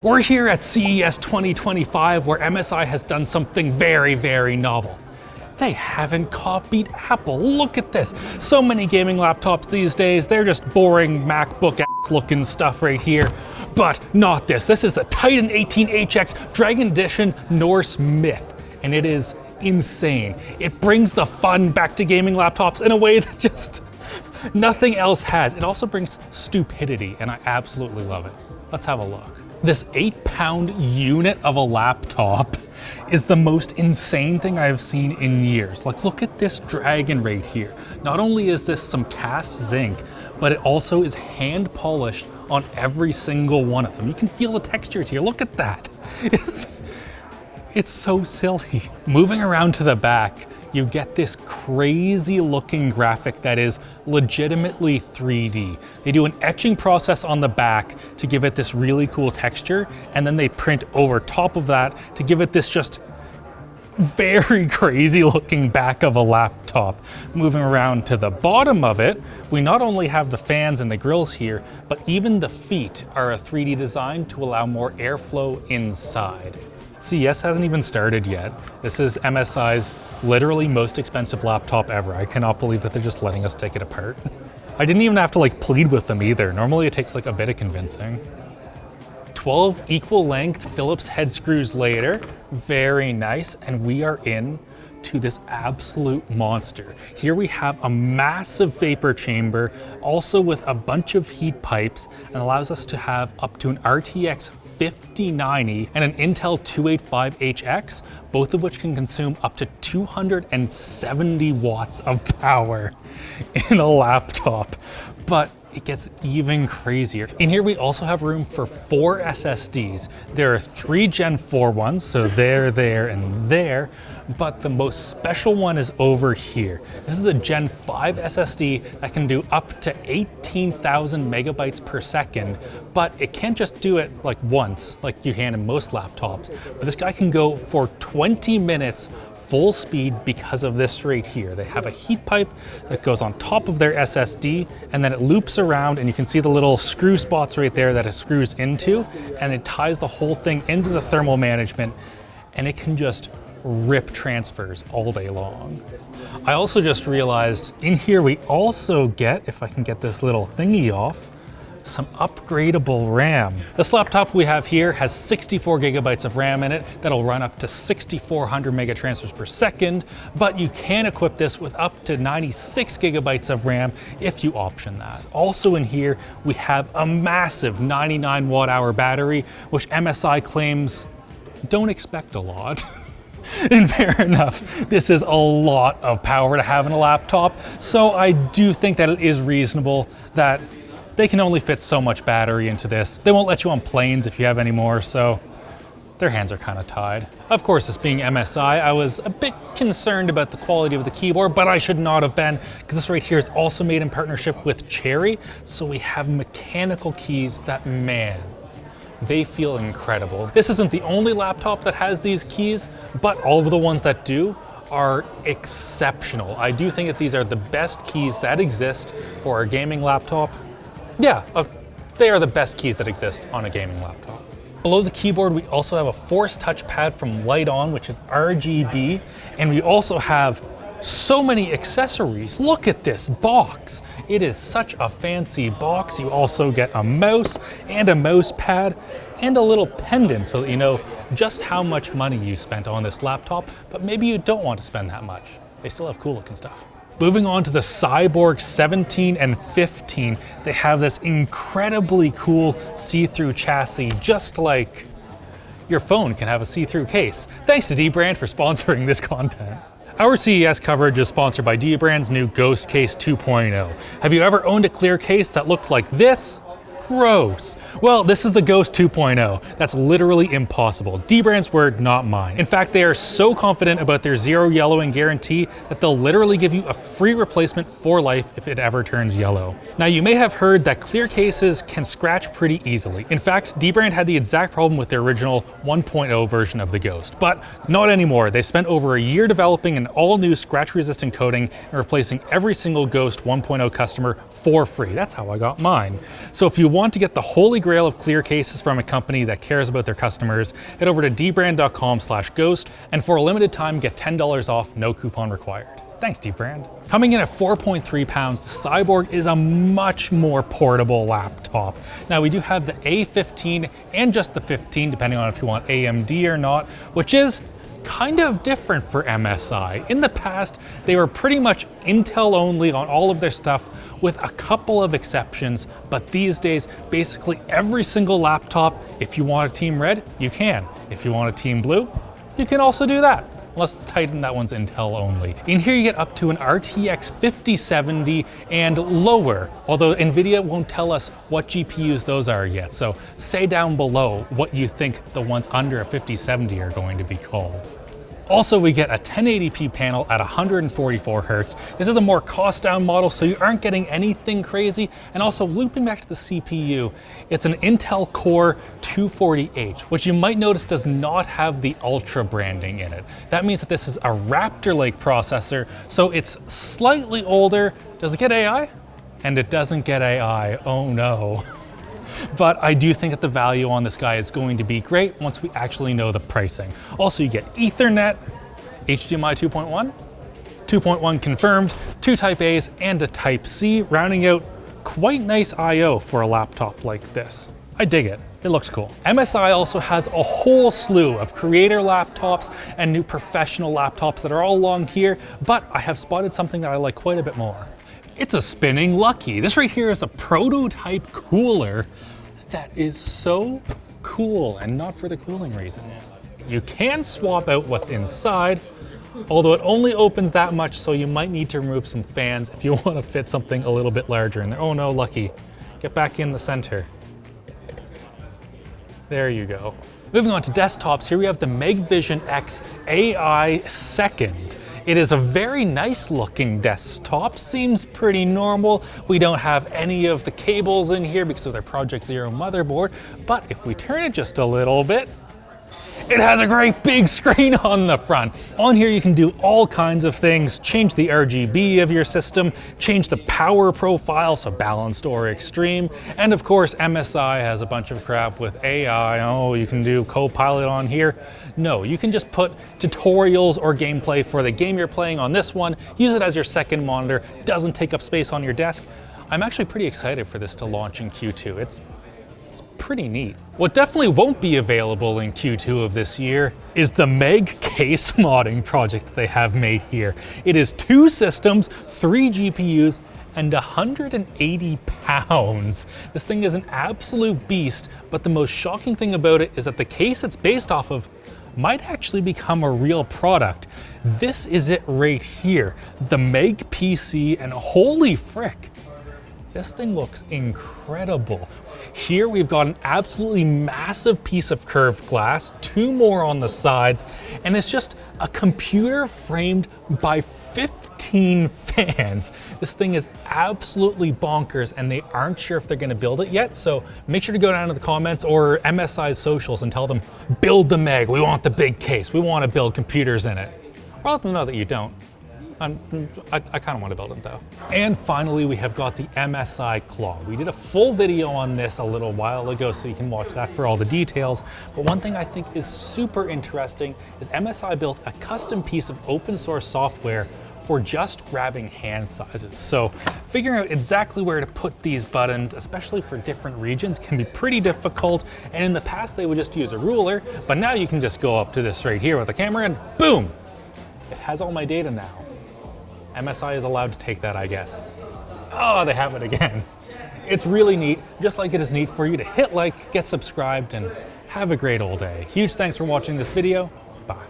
We're here at CES 2025 where MSI has done something very, very novel. They haven't copied Apple. Look at this. So many gaming laptops these days, they're just boring MacBook ass looking stuff right here. But not this. This is the Titan 18HX Dragon Edition Norse Myth, and it is insane. It brings the fun back to gaming laptops in a way that just nothing else has. It also brings stupidity, and I absolutely love it. Let's have a look. This 8-pound unit of a laptop is the most insane thing I've seen in years. Like, look at this dragon right here. Not only is this some cast zinc, but it also is hand polished on every single one of them. You can feel the textures here. Look at that. It's so silly. Moving around to the back, you get this crazy looking graphic that is legitimately 3D. They do an etching process on the back to give it this really cool texture, and then they print over top of that to give it this just very crazy looking back of a laptop. Moving around to the bottom of it, we not only have the fans and the grills here, but even the feet are a 3D design to allow more airflow inside. CES hasn't even started yet. This is MSI's literally most expensive laptop ever. I cannot believe that they're just letting us take it apart. I didn't even have to plead with them either. Normally it takes a bit of convincing. 12 equal length Phillips head screws later. Very nice. And we are in to this absolute monster. Here we have a massive vapor chamber, also with a bunch of heat pipes, and allows us to have up to an RTX 5090 and an Intel 285HX, both of which can consume up to 270 watts of power in a laptop. But it gets even crazier. In here we also have room for 4 SSDs. There are 3 Gen 4 ones, so there, and there, but the most special one is over here. This is a Gen 5 SSD that can do up to 18,000 megabytes per second, but it can't just do it once, like you can in most laptops. But this guy can go for 20 minutes full speed because of this right here. They have a heat pipe that goes on top of their SSD, and then it loops around, and you can see the little screw spots right there that it screws into, and it ties the whole thing into the thermal management, and it can just rip transfers all day long. I also just realized in here we also get, if I can get this little thingy off, some upgradable RAM. This laptop we have here has 64 gigabytes of RAM in it that'll run up to 6,400 mega transfers per second, but you can equip this with up to 96 gigabytes of RAM if you option that. Also in here, we have a massive 99 watt hour battery, which MSI claims don't expect a lot. And fair enough, this is a lot of power to have in a laptop, so I do think that it is reasonable that they can only fit so much battery into this. They won't let you on planes if you have any more, so their hands are kind of tied. Of course, this being MSI, I was a bit concerned about the quality of the keyboard, but I should not have been, because this right here is also made in partnership with Cherry, so we have mechanical keys that, man, they feel incredible. This isn't the only laptop that has these keys, but all of the ones that do are exceptional. I do think that these are the best keys that exist for a gaming laptop. Yeah, they are the best keys that exist on a gaming laptop. Below the keyboard, we also have a Force touchpad from Light On, which is RGB, and we also have so many accessories. Look at this box. It is such a fancy box. You also get a mouse and a mouse pad and a little pendant so that you know just how much money you spent on this laptop, but maybe you don't want to spend that much. They still have cool looking stuff. Moving on to the Cyborg 17 and 15, they have this incredibly cool see-through chassis, just like your phone can have a see-through case. Thanks to dbrand for sponsoring this content. Our CES coverage is sponsored by dbrand's new Ghost Case 2.0. Have you ever owned a clear case that looked like this? Gross. Well, this is the Ghost 2.0. That's literally impossible. dbrand's word, not mine. In fact, they are so confident about their zero yellowing guarantee that they'll literally give you a free replacement for life if it ever turns yellow. Now, you may have heard that clear cases can scratch pretty easily. In fact, dbrand had the exact problem with their original 1.0 version of the Ghost, but not anymore. They spent over a year developing an all-new scratch-resistant coating and replacing every single Ghost 1.0 customer for free. That's how I got mine. So if you want want to get the holy grail of clear cases from a company that cares about their customers, head over to dbrand.com/ghost, and for a limited time, get $10 off, no coupon required. Thanks, dbrand. Coming in at 4.3 pounds, the Cyborg is a much more portable laptop. Now, we do have the A15 and just the 15, depending on if you want AMD or not, which is kind of different for MSI. In the past, they were pretty much Intel only on all of their stuff, with a couple of exceptions, but these days, basically every single laptop, if you want a Team Red, you can. If you want a Team Blue, you can also do that. Unless the Titan, that one's Intel only. In here you get up to an RTX 5070 and lower, although NVIDIA won't tell us what GPUs those are yet, so say down below what you think the ones under a 5070 are going to be called. Also, we get a 1080p panel at 144 Hz. This is a more cost down model, so you aren't getting anything crazy. And also, looping back to the CPU, it's an Intel Core 240H, which you might notice does not have the Ultra branding in it. That means that this is a Raptor Lake processor, so it's slightly older. Does it get AI? And it doesn't get AI, oh no. But I do think that the value on this guy is going to be great once we actually know the pricing. Also, you get Ethernet, HDMI 2.1, 2.1 confirmed, 2 Type A's and a Type C, rounding out quite nice I/O for a laptop like this. I dig it. It looks cool. MSI also has a whole slew of creator laptops and new professional laptops that are all along here, but I have spotted something that I like quite a bit more. It's a spinning Lucky. This right here is a prototype cooler that is so cool, and not for the cooling reasons. You can swap out what's inside, although it only opens that much, so you might need to remove some fans if you want to fit something a little bit larger in there. Oh no, Lucky, get back in the center. There you go. Moving on to desktops, here we have the MegVision X AI Second. It is a very nice looking desktop, seems pretty normal. We don't have any of the cables in here because of their Project Zero motherboard, but if we turn it just a little bit, it has a great big screen on the front. On here you can do all kinds of things, change the RGB of your system, change the power profile, so balanced or extreme, and of course MSI has a bunch of crap with AI. Oh, you can do Copilot on here. No, you can just put tutorials or gameplay for the game you're playing on this one, use it as your second monitor, doesn't take up space on your desk. I'm actually pretty excited for this to launch in Q2. It's pretty neat. What definitely won't be available in Q2 of this year is the Meg case modding project that they have made here. It is 2 systems, 3 GPUs, and 180 pounds. This thing is an absolute beast, but the most shocking thing about it is that the case it's based off of might actually become a real product. This is it right here, the Meg PC, and holy frick, this thing looks incredible. Here we've got an absolutely massive piece of curved glass, 2 more on the sides, and it's just a computer framed by 15 fans. This thing is absolutely bonkers, and they aren't sure if they're gonna build it yet, so make sure to go down to the comments or MSI's socials and tell them, build the Meg, we want the big case, we wanna build computers in it. Or let them know that you don't. I kind of want to build it though. And finally, we have got the MSI Claw. We did a full video on this a little while ago, so you can watch that for all the details. But one thing I think is super interesting is MSI built a custom piece of open source software for just grabbing hand sizes. So figuring out exactly where to put these buttons, especially for different regions, can be pretty difficult. And in the past, they would just use a ruler, but now you can just go up to this right here with a camera and boom, it has all my data now. MSI is allowed to take that, I guess. Oh, they have it again. It's really neat, just like it is neat for you to hit like, get subscribed, and have a great old day. Huge thanks for watching this video. Bye.